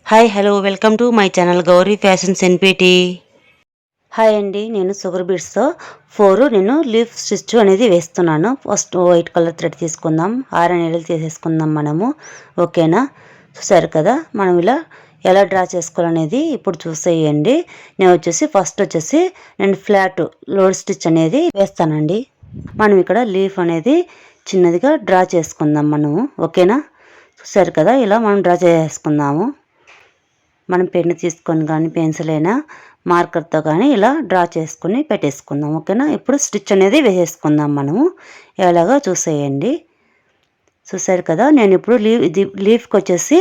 Hi hello welcome to my channel Gauri fashions NPT. Hi అండి, నేను sugar బీడ్స్తో 4 నేను leaf stitch అనేది వేస్తున్నాను. ఫస్ట్ వైట్ కలర్ థ్రెడ్ తీసుకుందాం, 6 నీడలు తీసేసుకుందాం మనము. ఓకేనా, చూసారు కదా మనం ఇలా ఎలా డ్రా చేసుకోవాలనేది ఇప్పుడు చూసేయండి. ఫస్ట్ వచ్చేసి నేను ఫ్లాట్ లోడ్ స్టిచ్ అనేది వేస్తానండి. మనం ఇక్కడ లీఫ్ అనేది చిన్నదిగా డ్రా చేసుకుందాం మనము. ఓకేనా, చూసారు కదా ఇలా మనం డ్రా చేసుకుందాము. మనం పెన్ను తీసుకొని కానీ పెన్సిల్ అయినా మార్కర్తో కానీ ఇలా డ్రా చేసుకుని పెట్టేసుకుందాం. ఓకేనా, ఇప్పుడు స్టిచ్ అనేది వేసేసుకుందాం మనము. ఎలాగో చూసేయండి. చూసారు కదా, నేను ఇప్పుడు లీఫ్కి వచ్చేసి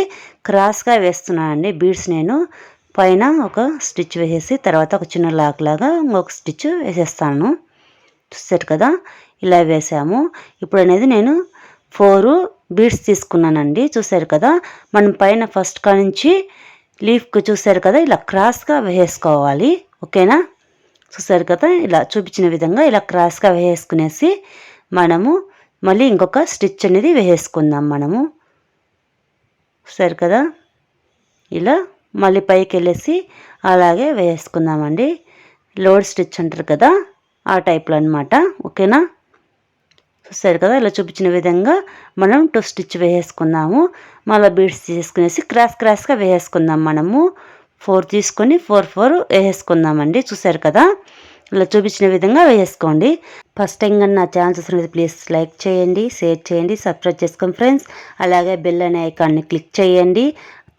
క్రాస్గా వేస్తున్నానండి బీడ్స్. నేను పైన ఒక స్టిచ్ వేసేసి తర్వాత ఒక చిన్న లాక్ లాగా ఇంకొక స్టిచ్ వేసేస్తాను. చూసారు కదా, ఇలా వేసాము. ఇప్పుడు అనేది నేను 4 బీడ్స్ తీసుకున్నానండి. చూసారు కదా, మనం పైన ఫస్ట్ కానించి లీఫ్కి చూసారు కదా ఇలా క్రాస్గా వేసుకోవాలి. ఓకేనా, చూసారు కదా ఇలా చూపించిన విధంగా ఇలా క్రాస్గా వేసుకునేసి మనము మళ్ళీ ఇంకొక స్టిచ్ అనేది వేసుకుందాం మనము. చూసారు కదా ఇలా మళ్ళీ పైకి వెళ్ళేసి అలాగే వేసుకుందామండి. లోడ్ స్టిచ్ అంటారు కదా ఆ టైప్లో అనమాట. ఓకేనా, చూసారు కదా ఇలా చూపించిన విధంగా మనం 2 స్టిచ్ వేసుకుందాము. మళ్ళీ బీడ్స్ తీసుకునేసి క్రాస్గా వేసుకుందాం మనము. 4 తీసుకొని 4 వేసుకుందామండి. చూసారు కదా ఇలా చూపించిన విధంగా వేసుకోండి. ఫస్ట్ టైం కానీ నా ఛానల్ చూసినది ప్లీజ్ లైక్ చేయండి, షేర్ చేయండి, సబ్స్క్రైబ్ చేసుకోండి ఫ్రెండ్స్. అలాగే బెల్ అనే ఐకాన్ని క్లిక్ చేయండి.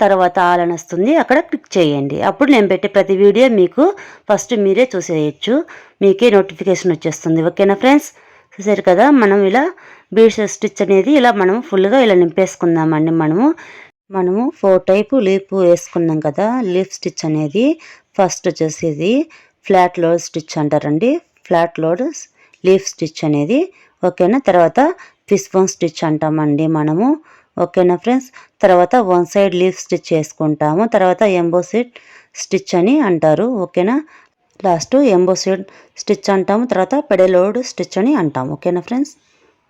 తర్వాత ఆల్ అని వస్తుంది, అక్కడ క్లిక్ చేయండి. అప్పుడు నేను పెట్టే ప్రతి వీడియో మీకు ఫస్ట్ మీరే చూసేయచ్చు, మీకే నోటిఫికేషన్ వచ్చేస్తుంది. ఓకేనా ఫ్రెండ్స్, చూసారు కదా మనం ఇలా బీడ్స్ స్టిచ్ అనేది ఇలా మనం ఫుల్గా ఇలా నింపేసుకుందామండి. మనము 4 టైపు లీఫ్ వేసుకున్నాం కదా. లీఫ్ స్టిచ్ అనేది ఫస్ట్ వచ్చేసి ఇది ఫ్లాట్ లోడ్ స్టిచ్ అంటారండి. ఫ్లాట్ లోడ్ లీఫ్ స్టిచ్ అనేది. ఓకేనా, తర్వాత ఫిష్ బోన్ స్టిచ్ అంటామండి మనము. ఓకేనా ఫ్రెండ్స్, తర్వాత 1 సైడ్ లీఫ్ స్టిచ్ వేసుకుంటాము. తర్వాత ఎంబోసిడ్ స్టిచ్ అని అంటారు. ఓకేనా, లాస్ట్ ఎంబోసిడ్ స్టిచ్ అంటాము. తర్వాత పెడలోడ్ స్టిచ్ అని అంటాము. ఓకేనా ఫ్రెండ్స్,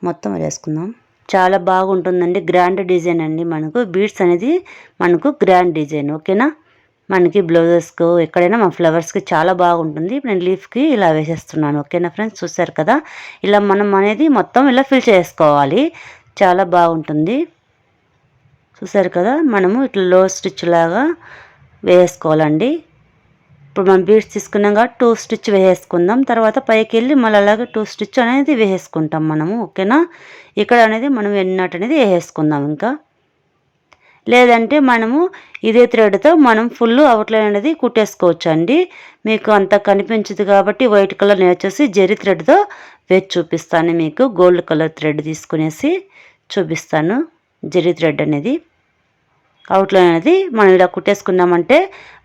మొత్తం వేసుకుందాం. చాలా బాగుంటుందండి, గ్రాండ్ డిజైన్ అండి. మనకు బీడ్స్ అనేది మనకు గ్రాండ్ డిజైన్. ఓకేనా, మనకి బ్లౌజెస్కు ఎక్కడైనా మా ఫ్లవర్స్కి చాలా బాగుంటుంది. నేను లీఫ్కి ఇలా వేసేస్తున్నాను. ఓకేనా ఫ్రెండ్స్, చూసారు కదా ఇలా మనం అనేది మొత్తం ఇలా ఫిల్ చేసుకోవాలి, చాలా బాగుంటుంది. చూసారు కదా మనము ఇట్లా లో స్టిచ్ లాగా వేసుకోవాలండి. ఇప్పుడు మనం బీడ్స్ తీసుకున్నాం కాబట్టి 2 స్టిచ్ వేసేసుకుందాం. తర్వాత పైకి వెళ్ళి మళ్ళీ అలాగే 2 స్టిచ్ అనేది వేసేసుకుంటాం మనము. ఓకేనా, ఇక్కడ అనేది మనం ఎన్నట్ అనేది వేసేసుకుందాం. ఇంకా లేదంటే మనము ఇదే థ్రెడ్తో మనం ఫుల్ అవుట్లైన్ అనేది కుట్టేసుకోవచ్చు అండి. మీకు అంత కనిపించదు కాబట్టి వైట్ కలర్ నేను వచ్చేసి జరీ థ్రెడ్తో వేసి చూపిస్తాను. మీకు గోల్డ్ కలర్ థ్రెడ్ తీసుకునేసి చూపిస్తాను. జరీ థ్రెడ్ అనేది అవుట్లైన్ అనేది మనం ఇలా కుట్టేసుకున్నామంటే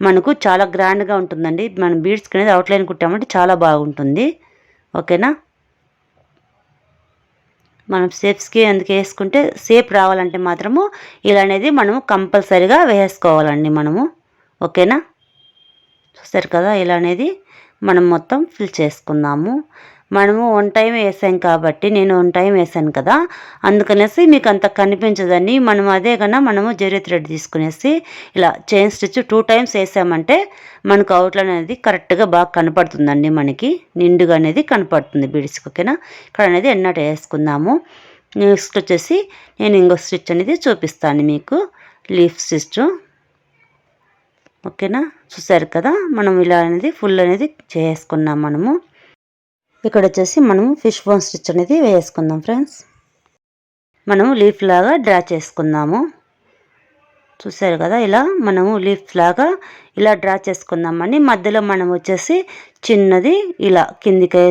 మనకు చాలా గ్రాండ్గా ఉంటుందండి. మనం బీడ్స్కి అనేది అవుట్లైన్ కుట్టామంటే చాలా బాగుంటుంది. ఓకేనా, మనం షేప్స్కి అందుకే వేసుకుంటే షేప్ రావాలంటే మాత్రము ఇలా అనేది మనము కంపల్సరీగా వేసుకోవాలండి మనము. ఓకేనా, చూస్తారు కదా ఇలా అనేది మనం మొత్తం ఫిల్ చేసుకుందాము. మనము 1 టైం వేసాం కాబట్టి నేను 1 టైం వేసాను కదా, అందుకనేసి మీకు అంత కనిపించదని మనం అదే కన్నా మనము జరీ థ్రెడ్ తీసుకునేసి ఇలా చైన్ స్టిచ్ 2 టైమ్స్ వేసామంటే మనకు అవుట్లైన్ అనేది కరెక్ట్గా బాగా కనపడుతుందండి. మనకి నిండుగా అనేది కనపడుతుంది బీడ్స్కి. ఓకేనా, ఇక్కడ అనేది ఎన్నట్టు వేసుకుందాము. నెక్స్ట్ వచ్చేసి నేను ఇంకో స్టిచ్ అనేది చూపిస్తాను మీకు, లీఫ్ స్టిచ్. ఓకేనా, చూసారు కదా మనం ఇలా అనేది ఫుల్ అనేది చేసుకున్నాం మనము. ఇక్కడ వచ్చేసి మనము ఫిష్ బోన్ స్టిచ్ అనేది వేసుకుందాం ఫ్రెండ్స్. మనము లీఫ్ లాగా డ్రా చేసుకుందాము. చూసారు కదా ఇలా మనము లీఫ్ లాగా ఇలా డ్రా చేసుకుందామని మధ్యలో మనం వచ్చేసి చిన్నది ఇలా కిందికి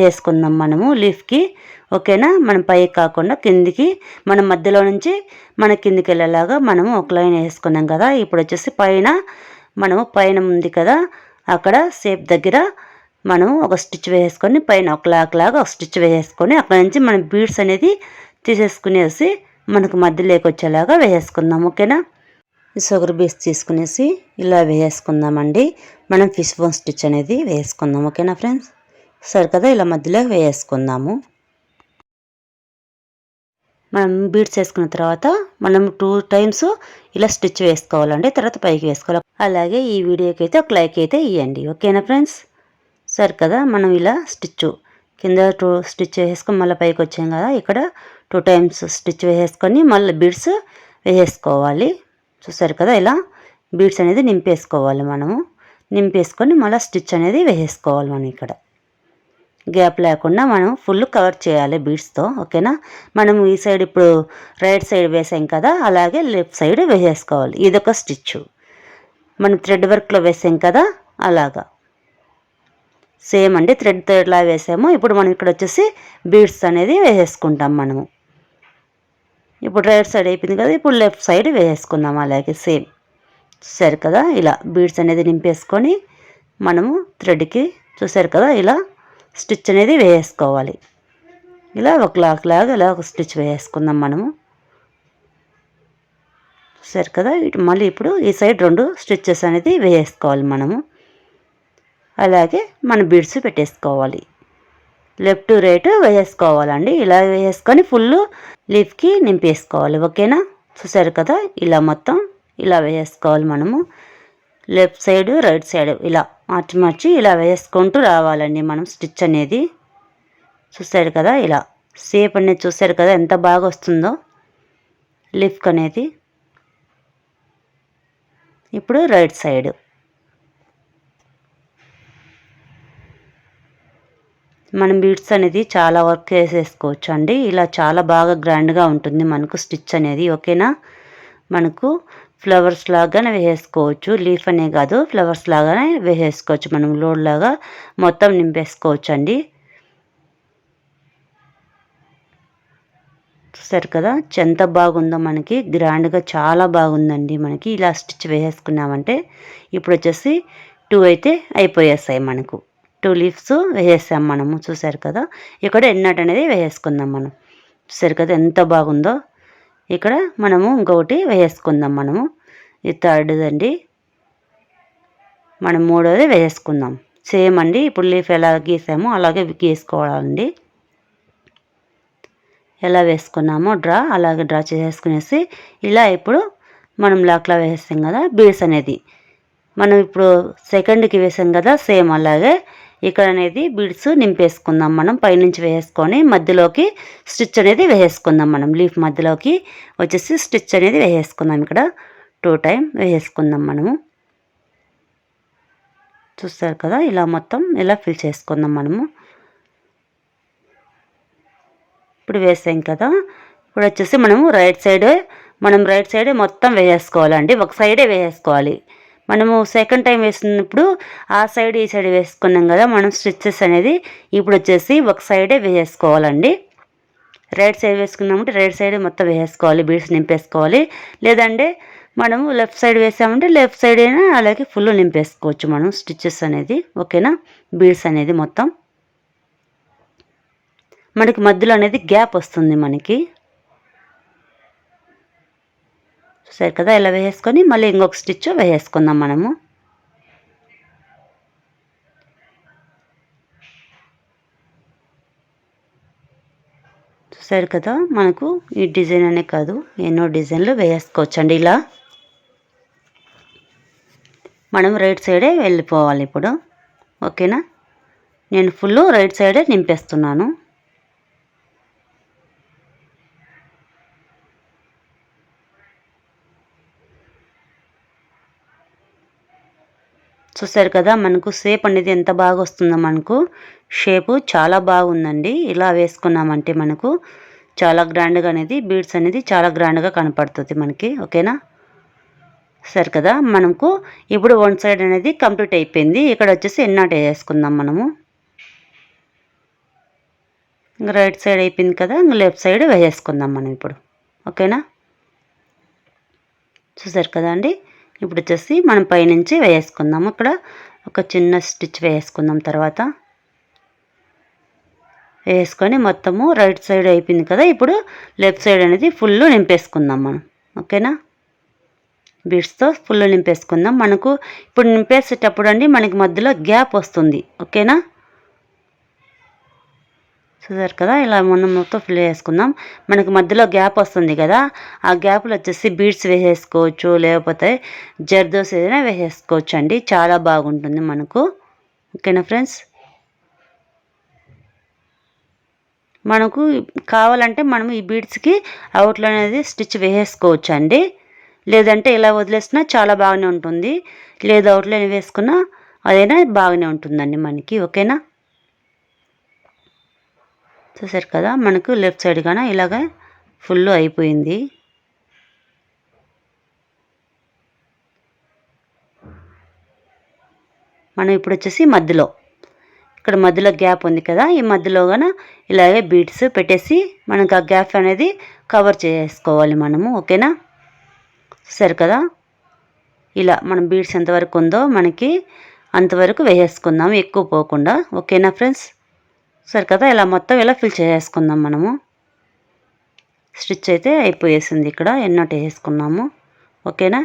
వేసుకుందాం మనము లీఫ్కి. ఓకేనా, మనం పైకి కాకుండా కిందికి మనం మధ్యలో నుంచి మన కిందికి వెళ్ళేలాగా మనము ఒక లైన్ వేసుకున్నాం కదా. ఇప్పుడు వచ్చేసి పైన ఉంది కదా అక్కడ షేప్ దగ్గర మనం ఒక స్టిచ్ వేసుకొని పైన ఒక లాగా ఒక స్టిచ్ వేసుకొని అక్కడ నుంచి మనం బీడ్స్ అనేది తీసేసుకునేసి మనకు మధ్యలోకి వచ్చేలాగా వేసుకుందాం. ఓకేనా, షుగర్ బీడ్స్ తీసుకునేసి ఇలా వేసుకుందామండి. మనం ఫిష్ బోన్ స్టిచ్ అనేది వేసుకుందాం. ఓకేనా ఫ్రెండ్స్, సరే కదా ఇలా మధ్యలో వేసుకుందాము. మనం బీడ్స్ వేసుకున్న తర్వాత మనం 2 టైమ్స్ ఇలా స్టిచ్ వేసుకోవాలండి, తర్వాత పైకి వేసుకోవాలి. అలాగే ఈ వీడియోకి అయితే ఒక లైక్ అయితే ఇవ్వండి. ఓకేనా ఫ్రెండ్స్? సరే కదా, మనం ఇలా కింద 2 స్టిచ్ వేసుకొని మళ్ళీ పైకి వచ్చాం కదా, ఇక్కడ 2 టైమ్స్ స్టిచ్ వేసేసుకొని మళ్ళీ బీడ్స్ వేసేసుకోవాలి. చూసారు కదా, ఇలా బీడ్స్ అనేది నింపేసుకోవాలి. మనము నింపేసుకొని మళ్ళీ స్టిచ్ అనేది వేసేసుకోవాలి. మనం ఇక్కడ గ్యాప్ లేకుండా మనం ఫుల్ కవర్ చేయాలి బీడ్స్తో. ఓకేనా? మనం ఈ సైడ్ ఇప్పుడు రైట్ సైడ్ వేసాం కదా, అలాగే లెఫ్ట్ సైడ్ వేసేసుకోవాలి. ఇదొక స్టిచ్ మనం థ్రెడ్ వర్క్లో వేసాం కదా, అలాగా సేమ్ అండి. థ్రెడ్తో ఎలా వేసామో ఇప్పుడు మనం ఇక్కడ వచ్చేసి బీడ్స్ అనేది వేసేసుకుంటాం. మనము ఇప్పుడు రైట్ సైడ్ అయిపోయింది కదా, ఇప్పుడు లెఫ్ట్ సైడ్ వేసేసుకుందాం. అలాగే సేమ్. చూసారు కదా, ఇలా బీడ్స్ అనేది నింపేసుకొని మనము థ్రెడ్కి చూసారు కదా, ఇలా స్టిచ్ అనేది వేసుకోవాలి. ఇలా ఒక లాగా ఇలా ఒక స్టిచ్ వేసుకుందాం మనము. చూసారు కదా, మళ్ళీ ఇప్పుడు ఈ సైడ్ 2 స్టిచ్చెస్ అనేది వేసుకోవాలి మనము. అలాగే మన బీడ్స్ పెట్టేసుకోవాలి. లెఫ్ట్ రైట్ వేసుకోవాలండి. ఇలా వేసుకొని ఫుల్ లీఫ్కి నింపేసుకోవాలి. ఓకేనా? చూసారు కదా, ఇలా మొత్తం ఇలా వేసుకోవాలి మనము. లెఫ్ట్ సైడ్ రైట్ సైడ్ ఇలా మార్చి ఇలా వేసుకుంటూ రావాలండి మనం స్టిచ్ అనేది. చూసారు కదా, ఇలా షేప్ అనేది చూసారు కదా ఎంత బాగా వస్తుందో లీఫ్ అనేది. ఇప్పుడు రైట్ సైడ్ మనం బీడ్స్ అనేది చాలా వర్క్ వేసేసుకోవచ్చు అండి. ఇలా చాలా బాగా గ్రాండ్గా ఉంటుంది మనకు స్టిచ్ అనేది. ఓకేనా? మనకు ఫ్లవర్స్ లాగానే వేసేసుకోవచ్చు. లీఫ్ అనే కాదు, ఫ్లవర్స్ లాగానే వేసేసుకోవచ్చు. మనం లోడ్ లాగా మొత్తం నింపేసుకోవచ్చు అండి. చూసారు కదా ఎంత బాగుందో, మనకి గ్రాండ్గా చాలా బాగుందండి. మనకి ఇలా స్టిచ్ వేసేసుకున్నామంటే ఇప్పుడు వచ్చేసి 2 అయితే అయిపోయేస్తాయి. మనకు 2 లీవ్స్ వేసేసాం మనము. చూసారు కదా, ఇక్కడ ఎన్నట్ అనేది వేసేసుకుందాం మనం. చూసారు కదా ఎంత బాగుందో. ఇక్కడ మనము ఇంకొకటి వేసేసుకుందాం. మనము ఇది 3rd అండి. మనం 3వది వేసేసుకుందాం. సేమ్ అండి, ఇప్పుడు లీఫ్ ఎలా గీసామో అలాగే గీసుకోవాలండి. ఎలా వేసుకున్నామో అలాగే డ్రా చేసేసుకునేసి ఇలా ఇప్పుడు మనం లాక్లా వేసేస్తాం కదా బీడ్స్ అనేది. మనం ఇప్పుడు సెకండ్కి వేసాం కదా, సేమ్ అలాగే ఇక్కడ అనేది బీడ్స్ నింపేసుకుందాం. మనం పైనుంచి వేసుకొని మధ్యలోకి స్టిచ్ అనేది వేసేసుకుందాం. మనం లీఫ్ మధ్యలోకి వచ్చేసి స్టిచ్ అనేది వేసేసుకుందాం. ఇక్కడ 2 టైమ్ వేసేసుకుందాం మనము. చూస్తారు కదా, ఇలా మొత్తం ఇలా ఫిల్ చేసుకుందాం మనము. ఇప్పుడు వేసాం కదా, ఇప్పుడు వచ్చేసి మనము రైట్ సైడ్ మొత్తం వేసేసుకోవాలండి. ఒక సైడే వేసేసుకోవాలి. మనము సెకండ్ టైం వేసినప్పుడు ఆ సైడ్ ఈ సైడ్ వేసుకున్నాం కదా మనం స్టిచ్చెస్ అనేది. ఇప్పుడు వచ్చేసి ఒక సైడే వేసేసుకోవాలండి. రైట్ సైడ్ వేసుకున్నామంటే రైట్ సైడ్ మొత్తం వేసేసుకోవాలి, బీడ్స్ నింపేసుకోవాలి. లేదంటే మనము లెఫ్ట్ సైడ్ వేసామంటే లెఫ్ట్ సైడ్ అయినా అలాగే ఫుల్ నింపేసుకోవచ్చు మనం స్టిచ్చెస్ అనేది. ఓకేనా? బీడ్స్ అనేది మొత్తం మనకి మధ్యలో అనేది గ్యాప్ వస్తుంది మనకి. చూసారు కదా, ఇలా వేసుకొని మళ్ళీ ఇంకొక స్టిచ్ వేసుకుందాం మనము. చూసారు కదా, మనకు ఈ డిజైన్ అనే కాదు ఎన్నో డిజైన్లు వేసుకోవచ్చు అండి. ఇలా మనం రైట్ సైడే వెళ్ళిపోవాలి ఇప్పుడు. ఓకేనా? నేను ఫుల్ రైట్ సైడే నింపేస్తున్నాను. చూసారు కదా, మనకు షేప్ అనేది ఎంత బాగా వస్తుందో. మనకు షేపు చాలా బాగుందండి. ఇలా వేసుకున్నామంటే మనకు చాలా గ్రాండ్గా అనేది బీడ్స్ అనేది చాలా గ్రాండ్గా కనపడుతుంది మనకి. ఓకేనా? సరే కదా, మనకు ఇప్పుడు 1 సైడ్ అనేది కంప్లీట్ అయిపోయింది. ఇక్కడ వచ్చేసి ఎన్నాట్ వేసుకుందాం మనము. ఇంకా రైట్ సైడ్ అయిపోయింది కదా, ఇంకా లెఫ్ట్ సైడ్ వేసేసుకుందాం మనం ఇప్పుడు. ఓకేనా? చూసారు కదా అండి, ఇప్పుడు వచ్చేసి మనం పైనుంచి వేసుకుందాము. ఇక్కడ ఒక చిన్న స్టిచ్ వేసుకుందాం. తర్వాత వేసుకొని మొత్తము రైట్ సైడ్ అయిపోయింది కదా, ఇప్పుడు లెఫ్ట్ సైడ్ అనేది ఫుల్ నింపేసుకుందాం మనం. ఓకేనా? బీడ్స్తో ఫుల్ నింపేసుకుందాం. మనకు ఇప్పుడు నింపేసేటప్పుడు అండి మనకి మధ్యలో గ్యాప్ వస్తుంది. ఓకేనా? చూసారు కదా, ఇలా మనం మొత్తం ఫిల్ చేసుకుందాం. మనకి మధ్యలో గ్యాప్ వస్తుంది కదా, ఆ గ్యాప్లో వచ్చేసి బీడ్స్ వేసేసుకోవచ్చు, లేకపోతే జర్దోస్ ఏదైనా వేసేసుకోవచ్చు అండి. చాలా బాగుంటుంది మనకు. ఓకేనా ఫ్రెండ్స్, మనకు కావాలంటే మనం ఈ బీడ్స్కి అవుట్లైన్ అనేది స్టిచ్ వేసేసుకోవచ్చు అండి. లేదంటే ఇలా వదిలేసినా చాలా బాగానే ఉంటుంది. లేదు అవుట్లైన్ వేసుకున్నా అదైనా బాగానే ఉంటుందండి మనకి. ఓకేనా, చూసారు కదా, మనకు లెఫ్ట్ సైడ్ గాన ఇలాగ ఫుల్ అయిపోయింది. మనం ఇప్పుడు వచ్చేసి ఇక్కడ మధ్యలో గ్యాప్ ఉంది కదా, ఈ మధ్యలో గాన ఇలాగే బీడ్స్ పెట్టేసి మనకు ఆ గ్యాప్ అనేది కవర్ చేసుకోవాలి మనము. ఓకేనా, చూసారు కదా, ఇలా మనం బీడ్స్ ఎంతవరకు ఉందో మనకి అంతవరకు వేసేసుకుందాం, ఎక్కువ పోకుండా. ఓకేనా ఫ్రెండ్స్, సరే కదా, ఇలా మొత్తం ఇలా ఫిల్ చేసేసుకుందాం మనము. స్టిచ్ అయితే అయిపోయేసింది, ఇక్కడ ఎన్నోటి వేసుకున్నాము. ఓకేనా,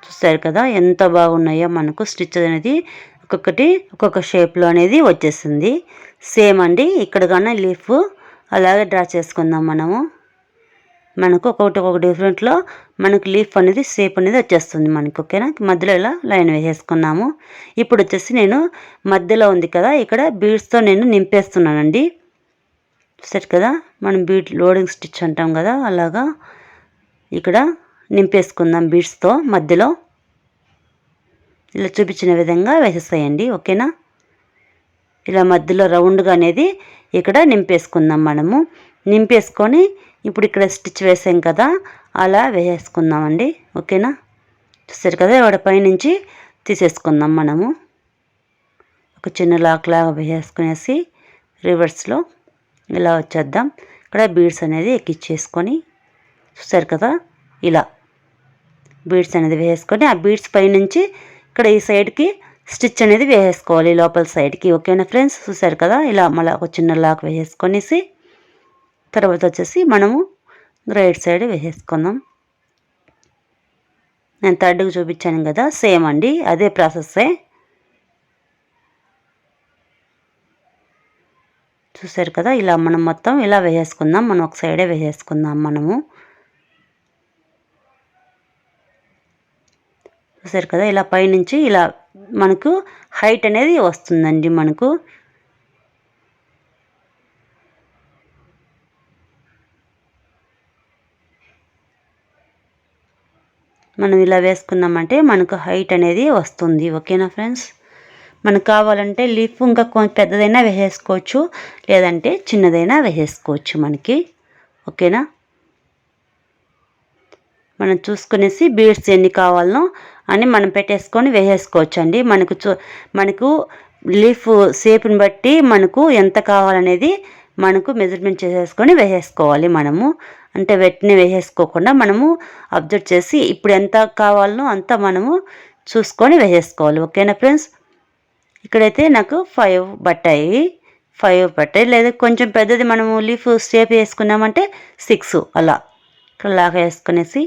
చూస్తారు కదా ఎంత బాగున్నాయో మనకు. స్టిచ్ అనేది ఒక్కొక్కటి ఒక్కొక్క షేప్లో అనేది వచ్చేస్తుంది. సేమ్ అండి, ఇక్కడ కన్నా లీఫ్ అలాగే డ్రా చేసుకుందాం మనము. మనకు ఒక్కొక్క డిఫరెంట్లో మనకు లీఫ్ అనేది షేప్ అనేది వచ్చేస్తుంది మనకు. ఓకేనా, మధ్యలో ఇలా లైన్ వేసేసుకున్నాము. ఇప్పుడు వచ్చేసి నేను మధ్యలో ఉంది కదా, ఇక్కడ బీడ్స్తో నేను నింపేస్తున్నానండి. చూసారు కదా, మనం బీడ్ లోడింగ్ స్టిచ్ అంటాం కదా, అలాగా ఇక్కడ నింపేసుకుందాం బీడ్స్తో. మధ్యలో ఇలా చూపించిన విధంగా వేసేస్తాయండి. ఓకేనా, ఇలా మధ్యలో రౌండ్గా అనేది ఇక్కడ నింపేసుకుందాం మనము. నింపేసుకొని ఇప్పుడు ఇక్కడ స్టిచ్ వేసాం కదా, అలా వేసేసుకుందామండి. ఓకేనా, చూసారు కదా, వాడి పైనుంచి తీసేసుకుందాం మనము. ఒక చిన్న లాక్ లాగా వేసేసుకునేసి రివర్స్లో ఇలా వచ్చేద్దాం. ఇక్కడ బీడ్స్ అనేది ఎక్కిచ్చేసుకొని, చూసారు కదా, ఇలా బీడ్స్ అనేది వేసుకొని ఆ బీడ్స్ పైనుంచి ఇక్కడ ఈ సైడ్కి స్టిచ్ అనేది వేసేసుకోవాలి, లోపల సైడ్కి. ఓకేనా ఫ్రెండ్స్, చూసారు కదా, ఇలా మళ్ళీ ఒక చిన్న లాక్ వేసేసుకొనేసి తర్వాత వచ్చేసి మనము రైట్ సైడ్ వేసేసుకుందాం. నేను థర్డ్కి చూపించాను కదా, సేమ్ అండి, అదే ప్రాసెస్సే. చూసారు కదా, ఇలా మనం మొత్తం ఇలా వేసేసుకుందాం. మనం ఒక సైడే వేసేసుకుందాం మనము. చూసారు కదా, ఇలా పైనుంచి ఇలా మనకు హైట్ అనేది వస్తుందండి మనకు. మనం ఇలా వేసుకున్నామంటే మనకు హైట్ అనేది వస్తుంది. ఓకేనా ఫ్రెండ్స్, మనకు కావాలంటే లీఫ్ ఇంకా కొంచెం పెద్దదైనా వేసేసుకోవచ్చు, లేదంటే చిన్నదైనా వేసేసుకోవచ్చు మనకి. ఓకేనా, మనం చూసుకునేసి బీడ్స్ ఎన్ని కావాలనో అని మనం పెట్టేసుకొని వేసేసుకోవచ్చు అండి. మనకు లీఫ్ షేప్ని బట్టి మనకు ఎంత కావాలనేది మనకు మెజర్మెంట్ చేసేసుకొని వేసేసుకోవాలి మనము. అంటే వెట్ని వేసేసుకోకుండా మనము అబ్జర్వ్ చేసి ఇప్పుడు ఎంత కావాలనో అంత మనము చూసుకొని వేసేసుకోవాలి. ఓకేనా ఫ్రెండ్స్, ఇక్కడైతే నాకు 5 పట్టాయి. లేదా కొంచెం పెద్దది మనము లీఫ్ షేప్ వేసుకున్నామంటే 6 అలా ఇక్కడ లాగా వేసుకునేసి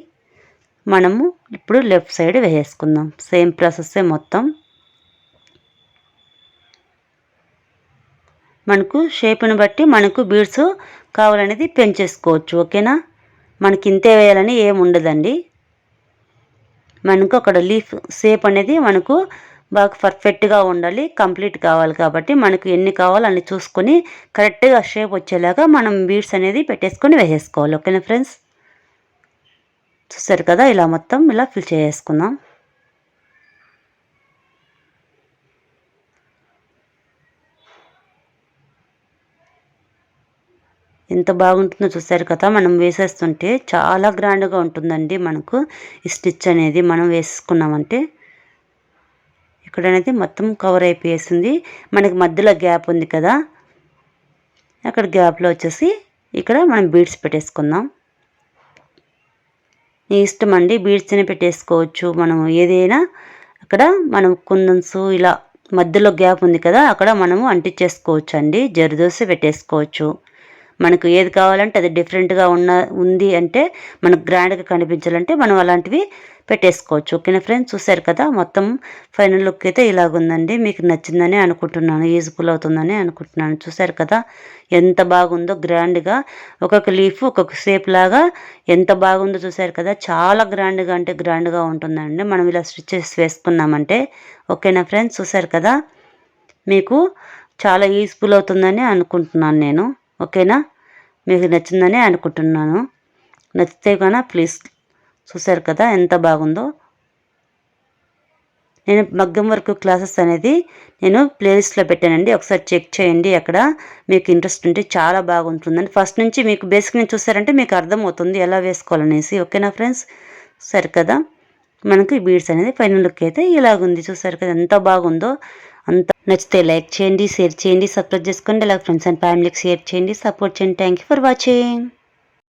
మనము ఇప్పుడు లెఫ్ట్ సైడ్ వేసేసుకుందాం. సేమ్ ప్రాసెస్సే మొత్తం. మనకు షేప్ని బట్టి మనకు బీడ్స్ కావాలనేది పెంచేసుకోవచ్చు. ఓకేనా, మనకి ఇంతే వేయాలని ఏమి ఉండదండి. మనకు అక్కడ లీఫ్ షేప్ అనేది మనకు బాగా పర్ఫెక్ట్గా ఉండాలి, కంప్లీట్ కావాలి. కాబట్టి మనకు ఎన్ని కావాలో అన్ని చూసుకొని కరెక్ట్గా షేప్ వచ్చేలాగా మనం బీడ్స్ అనేది పెట్టేసుకొని వేసేసుకోవాలి. ఓకేనా ఫ్రెండ్స్, చూసారు కదా, ఇలా మొత్తం ఇలా ఫిల్ చేసుకుందాం. ఎంత బాగుంటుందో చూసారు కదా, మనం వేసేస్తుంటే చాలా గ్రాండ్గా ఉంటుందండి మనకు ఈ స్టిచ్ అనేది. మనం వేసుకున్నామంటే ఇక్కడ అనేది మొత్తం కవర్ అయిపోయేసింది. మనకి మధ్యలో గ్యాప్ ఉంది కదా, అక్కడ గ్యాప్లో వచ్చేసి ఇక్కడ మనం బీడ్స్ పెట్టేసుకుందాం. నీ ఇష్టం అండి, బీడ్స్ని పెట్టేసుకోవచ్చు మనం ఏదైనా. అక్కడ మనం కుందన్స్ ఇలా మధ్యలో గ్యాప్ ఉంది కదా, అక్కడ మనము అంటించేసుకోవచ్చు అండి. జర్దోసి పెట్టేసుకోవచ్చు. మనకు ఏది కావాలంటే అది డిఫరెంట్గా ఉంది అంటే మనకు గ్రాండ్గా కనిపించాలంటే మనం అలాంటివి పెట్టేసుకోవచ్చు. ఓకేనా ఫ్రెండ్స్, చూసారు కదా మొత్తం ఫైనల్ లుక్ అయితే ఇలాగుందండి. మీకు నచ్చిందని అనుకుంటున్నాను, యూజ్ఫుల్ అవుతుందని అనుకుంటున్నాను. చూసారు కదా ఎంత బాగుందో గ్రాండ్గా, ఒక్కొక్క లీఫ్ ఒక్కొక్క షేప్ లాగా ఎంత బాగుందో చూసారు కదా. చాలా గ్రాండ్గా అంటే గ్రాండ్గా ఉంటుందండి మనం ఇలా స్టిచెస్ వేసుకున్నామంటే. ఓకేనా ఫ్రెండ్స్, చూసారు కదా మీకు చాలా యూస్ఫుల్ అవుతుందని అనుకుంటున్నాను నేను. ఓకేనా, మీకు నచ్చిందని అనుకుంటున్నాను. నచ్చితే కన్నా ప్లీజ్, చూసారు కదా ఎంత బాగుందో. నేను మగ్గం వర్క్ క్లాసెస్ అనేది నేను ప్లేలిస్ట్లో పెట్టానండి, ఒకసారి చెక్ చేయండి. అక్కడ మీకు ఇంట్రెస్ట్ ఉంటే చాలా బాగుంటుందండి. ఫస్ట్ నుంచి మీకు బేసిక్ నుంచి చూసారంటే మీకు అర్థమవుతుంది ఎలా వేసుకోవాలనేసి. ఓకేనా ఫ్రెండ్స్, సరే కదా మనకి బీడ్స్ అనేది ఫైనల్ లుక్ అయితే ఇలాగుంది. చూసారు కదా ఎంత బాగుందో. అంత నచ్చితే లైక్ చేయండి, షేర్ చేయండి, సబ్స్క్రైబ్ చేసుకోండి. అలాగే ఫ్రెండ్స్ అండ్ ఫ్యామిలీకి షేర్ చేయండి, సపోర్ట్ చేయండి. Thank you for watching.